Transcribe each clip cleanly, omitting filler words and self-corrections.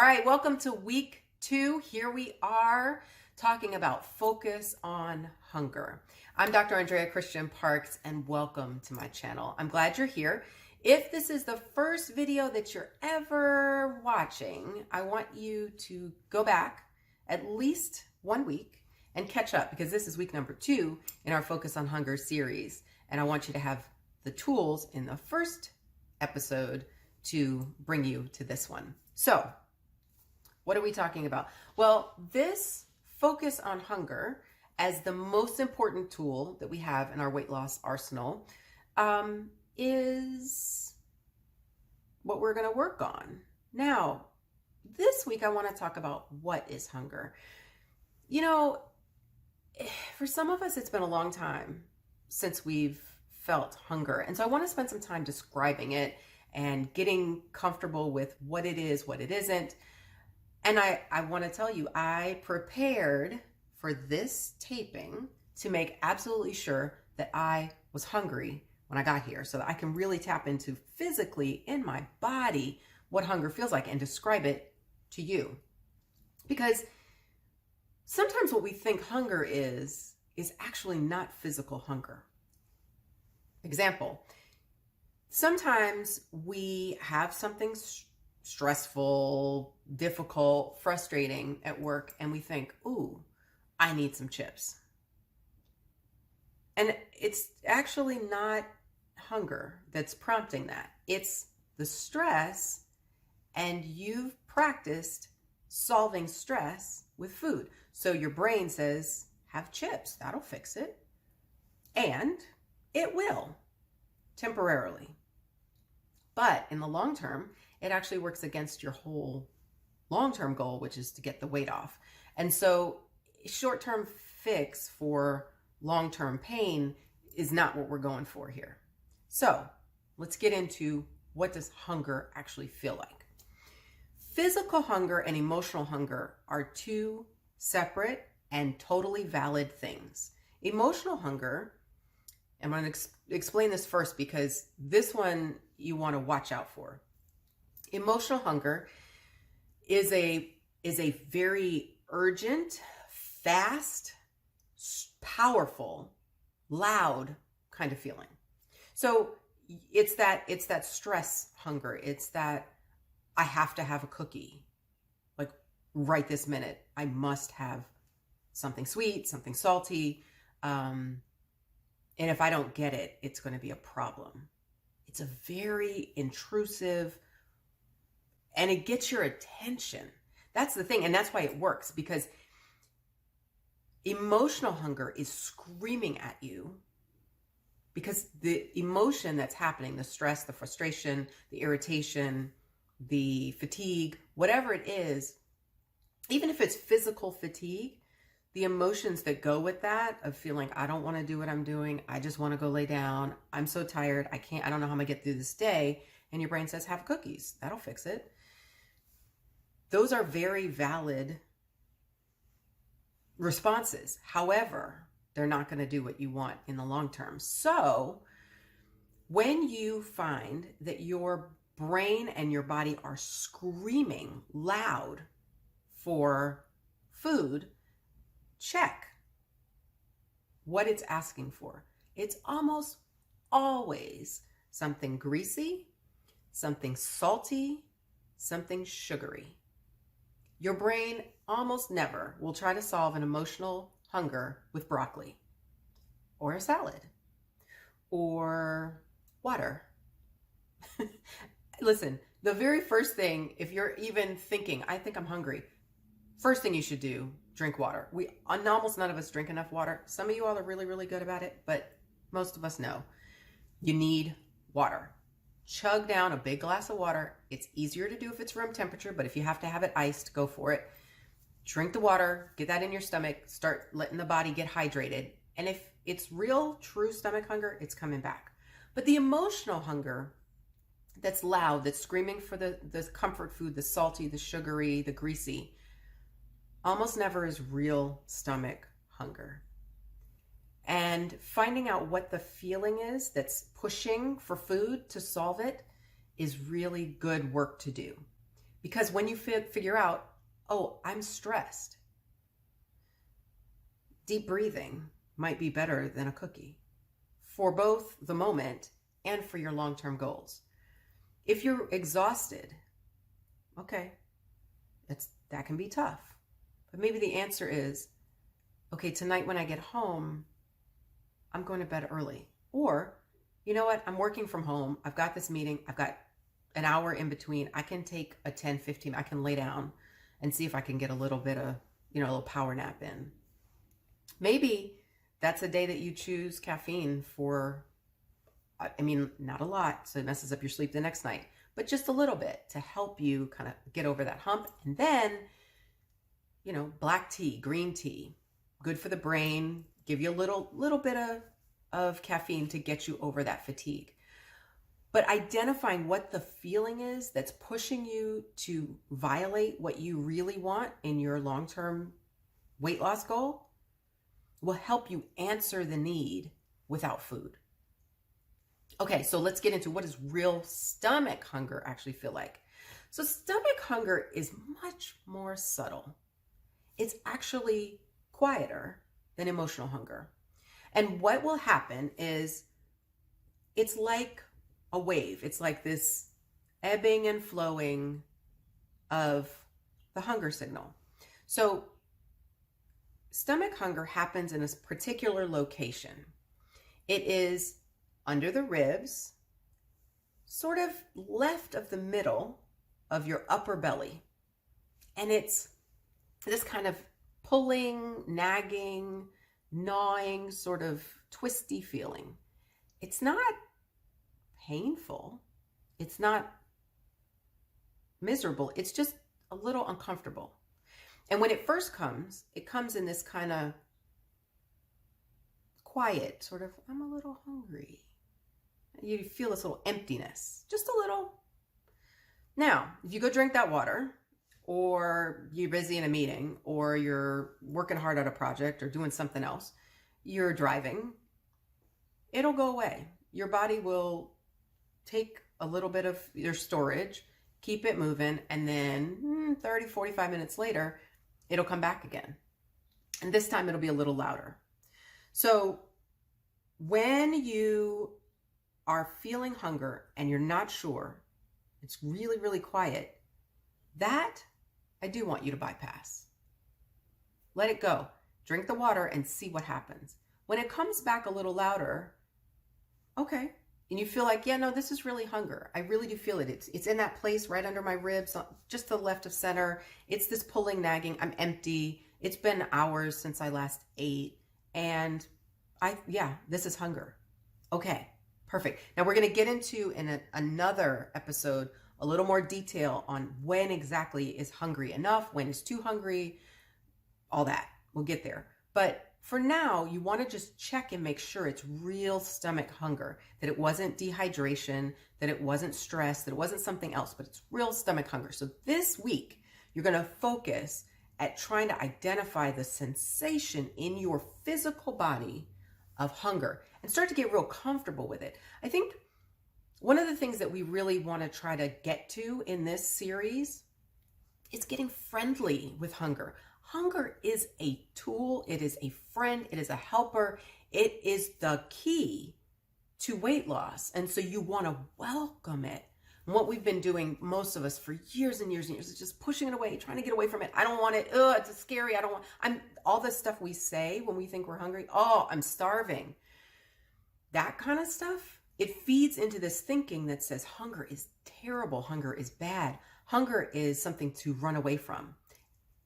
right, welcome to week 2. Here we are talking about focus on hunger. I'm Dr. Andrea Christian Parks, and welcome to my channel. I'm glad you're here. If this is the first video that you're ever watching, I want you to go back at least 1 week and catch up, because this is week number 2 in our Focus on Hunger series. And I want you to have the tools in the first episode to bring you to this one. So, what are we talking about? Well, this focus on hunger as the most important tool that we have in our weight loss arsenal is what we're going to work on. Now, this week I want to talk about what is hunger. You know, for some of us, it's been a long time since we've felt hunger. And so I want to spend some time describing it and getting comfortable with what it is, what it isn't. And I want to tell you, I prepared for this taping to make absolutely sure that I was hungry when I got here, so that I can really tap into physically in my body what hunger feels like and describe it to you. Because sometimes what we think hunger is actually not physical hunger. Example, sometimes we have something stressful, difficult, frustrating at work, and we think, ooh, I need some chips. And it's actually not hunger that's prompting that. It's the stress, and you've practiced solving stress with food. So your brain says, have chips, that'll fix it. And it will, temporarily. But in the long term, it actually works against your whole long-term goal, which is to get the weight off. And so short-term fix for long-term pain is not what we're going for here. So let's get into, what does hunger actually feel like? Physical hunger and emotional hunger are two separate and totally valid things. Emotional hunger, I'm going to explain this first because this one you want to watch out for. Emotional hunger is a very urgent, fast, powerful, loud kind of feeling. So it's that stress hunger. It's that I have to have a cookie, like right this minute. I must have something sweet, something salty. And if I don't get it, it's going to be a problem. It's a very intrusive, and it gets your attention. That's the thing. And that's why it works, because emotional hunger is screaming at you, because the emotion that's happening, the stress, the frustration, the irritation, the fatigue, whatever it is, even if it's physical fatigue, the emotions that go with that of feeling, I don't want to do what I'm doing. I just want to go lay down. I'm so tired. I don't know how I'm going to get through this day. And your brain says, have cookies. That'll fix it. Those are very valid responses. However, they're not going to do what you want in the long term. So when you find that your brain and your body are screaming loud for food, check what it's asking for. It's almost always something greasy, something salty, something sugary. Your brain almost never will try to solve an emotional hunger with broccoli or a salad or water. Listen, the very first thing, if you're even thinking, I think I'm hungry, first thing you should do, drink water. Almost none of us drink enough water. Some of you all are really, really good about it, but most of us know you need water. Chug down a big glass of water. It's easier to do if it's room temperature, but if you have to have it iced, go for it. Drink the water, get that in your stomach, start letting the body get hydrated. And if it's real, true stomach hunger, it's coming back. But the emotional hunger that's loud, that's screaming for the comfort food, the salty, the sugary, the greasy, almost never is real stomach hunger. And finding out what the feeling is that's pushing for food to solve it is really good work to do. Because when you figure out, oh, I'm stressed, deep breathing might be better than a cookie for both the moment and for your long-term goals. If you're exhausted, okay, that can be tough. But maybe the answer is, okay, tonight when I get home, I'm going to bed early. Or, you know what, I'm working from home. I've got this meeting. I've got an hour in between. I can take a 10, 15, I can lay down and see if I can get a little bit of, a little power nap in. Maybe that's a day that you choose caffeine for, not a lot, so it messes up your sleep the next night, but just a little bit to help you kind of get over that hump. And then, black tea, green tea, good for the brain, give you a little bit of caffeine to get you over that fatigue. But identifying what the feeling is that's pushing you to violate what you really want in your long-term weight loss goal will help you answer the need without food. Okay, so let's get into what does real stomach hunger actually feel like. So stomach hunger is much more subtle. It's actually quieter than emotional hunger. And what will happen is it's like a wave. It's like this ebbing and flowing of the hunger signal. So stomach hunger happens in a particular location. It is under the ribs, sort of left of the middle of your upper belly. And it's this kind of pulling, nagging, gnawing, sort of twisty feeling. It's not painful. It's not miserable. It's just a little uncomfortable. And when it first comes, it comes in this kind of quiet, sort of, I'm a little hungry. You feel this little emptiness, just a little. Now, if you go drink that water, or you're busy in a meeting, or you're working hard at a project or doing something else, you're driving, it'll go away. Your body will take a little bit of your storage, keep it moving, and then 30, 45 minutes later, it'll come back again. And this time it'll be a little louder. So when you are feeling hunger and you're not sure, it's really, really quiet, that I do want you to bypass. Let it go. Drink the water and see what happens. When it comes back a little louder, okay, and you feel like, yeah, no, this is really hunger. I really do feel it. It's in that place right under my ribs, just to the left of center. It's this pulling, nagging. I'm empty. It's been hours since I last ate. And this is hunger. Okay, perfect. Now we're going to get into in another episode a little more detail on when exactly is hungry enough, when is too hungry, all that. We'll get there. But for now, you want to just check and make sure it's real stomach hunger, that it wasn't dehydration, that it wasn't stress, that it wasn't something else, but it's real stomach hunger. So this week, you're going to focus at trying to identify the sensation in your physical body of hunger and start to get real comfortable with it. I think one of the things that we really want to try to get to in this series is getting friendly with hunger. Hunger is a tool. It is a friend. It is a helper. It is the key to weight loss. And so you want to welcome it. And what we've been doing, most of us, for years and years and years, is just pushing it away, trying to get away from it. I don't want it. Oh, it's scary. All the stuff we say when we think we're hungry. Oh, I'm starving. That kind of stuff, it feeds into this thinking that says hunger is terrible. Hunger is bad. Hunger is something to run away from.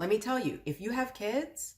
Let me tell you, if you have kids,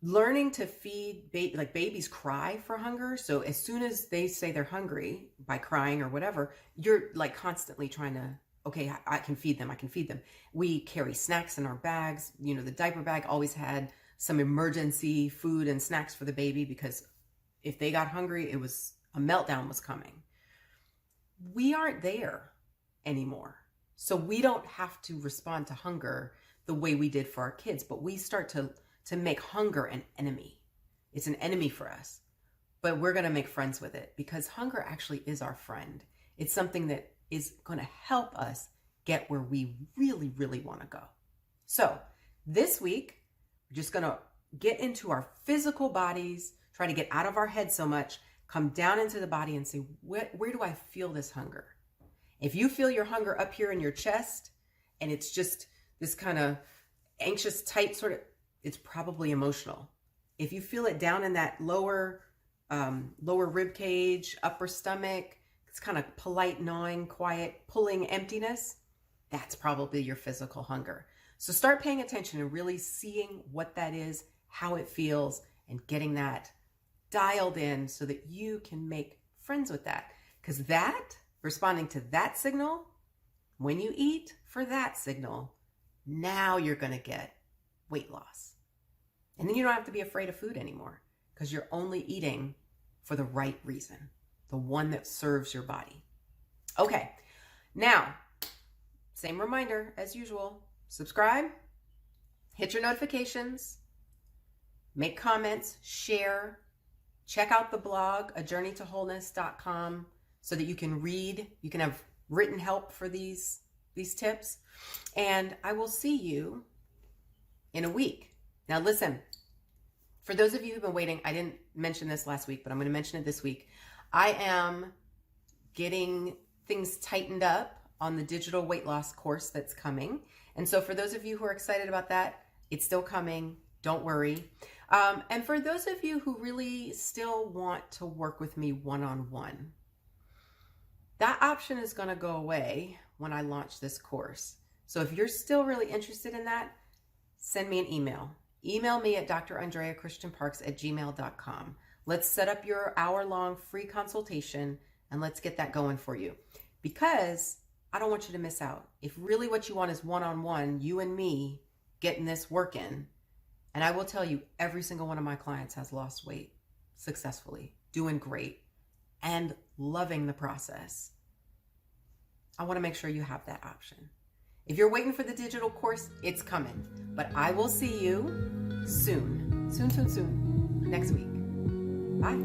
learning to feed, like babies cry for hunger. So as soon as they say they're hungry by crying or whatever, you're like constantly trying to, okay, I can feed them. I can feed them. We carry snacks in our bags. You know, the diaper bag always had some emergency food and snacks for the baby because if they got hungry, it was a meltdown was coming. We aren't there anymore. So we don't have to respond to hunger the way we did for our kids, but we start to make hunger an enemy. It's an enemy for us, but we're going to make friends with it because hunger actually is our friend. It's something that is going to help us get where we really, really want to go. So this week, we're just going to get into our physical bodies, try to get out of our head so much, come down into the body and say, where do I feel this hunger? If you feel your hunger up here in your chest and it's just this kind of anxious, tight sort of, it's probably emotional. If you feel it down in that lower rib cage, upper stomach, it's kind of polite, gnawing, quiet, pulling emptiness, that's probably your physical hunger. So start paying attention and really seeing what that is, how it feels, and getting that dialed in so that you can make friends with that. Because that, responding to that signal, when you eat for that signal, now you're going to get weight loss. And then you don't have to be afraid of food anymore because you're only eating for the right reason, the one that serves your body. Okay, now, same reminder as usual, subscribe, hit your notifications, make comments, share, check out the blog, ajourneytowholeness.com, so that you can read, you can have written help for these tips. And I will see you in a week. Now listen, for those of you who've been waiting, I didn't mention this last week, but I'm going to mention it this week. I am getting things tightened up on the digital weight loss course that's coming. And so for those of you who are excited about that, it's still coming. Don't worry. And for those of you who really still want to work with me one-on-one, that option is going to go away when I launch this course. So if you're still really interested in that, send me an email. Email me at drandreachristianparks@gmail.com. Let's set up your hour-long free consultation and let's get that going for you. Because I don't want you to miss out. If really what you want is one-on-one, you and me getting this working, and I will tell you, every single one of my clients has lost weight successfully, doing great, and loving the process. I want to make sure you have that option. If you're waiting for the digital course, it's coming. But I will see you soon, next week. Bye.